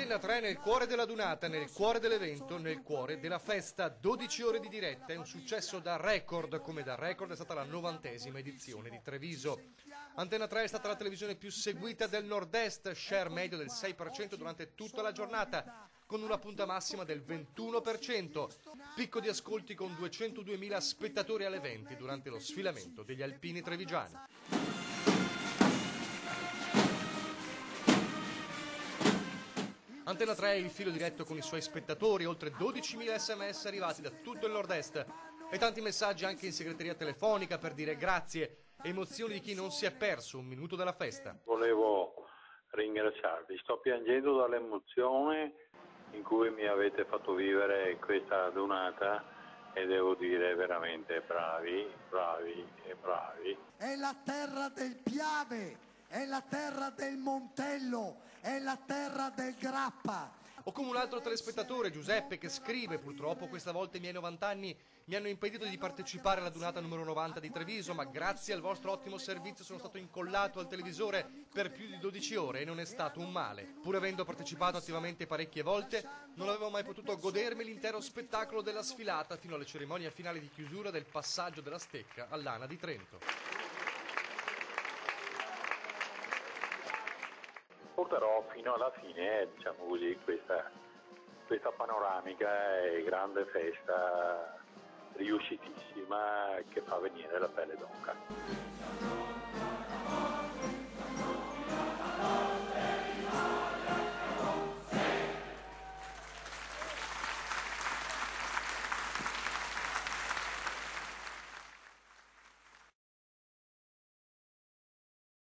Antenna 3 nel cuore della Dunata, nel cuore dell'evento, nel cuore della festa. 12 ore di diretta, è un successo da record, come da record è stata la 90ª edizione di Treviso. Antenna 3 è stata la televisione più seguita del nord-est, share medio del 6% durante tutta la giornata, con una punta massima del 21%, picco di ascolti con 202.000 spettatori alle 20 durante lo sfilamento degli alpini trevigiani. Antenna 3 è il filo diretto con i suoi spettatori, oltre 12.000 sms arrivati da tutto il nord-est e tanti messaggi anche in segreteria telefonica per dire grazie, emozioni di chi non si è perso un minuto della festa. Volevo ringraziarvi, sto piangendo dall'emozione in cui mi avete fatto vivere questa donata e devo dire veramente bravi, bravi e bravi. È la terra del Piave, è la terra del Montello, è la terra del Grappa. O come un altro telespettatore, Giuseppe, che scrive: purtroppo questa volta i miei 90 anni mi hanno impedito di partecipare alla donata numero 90 di Treviso, ma grazie al vostro ottimo servizio sono stato incollato al televisore per più di 12 ore e non è stato un male. Pur avendo partecipato attivamente parecchie volte, non avevo mai potuto godermi l'intero spettacolo della sfilata fino alle cerimonie finali di chiusura del passaggio della stecca all'Ana di Trento. Porterò fino alla fine, diciamo così, questa panoramica e grande festa riuscitissima che fa venire la pelle d'oca.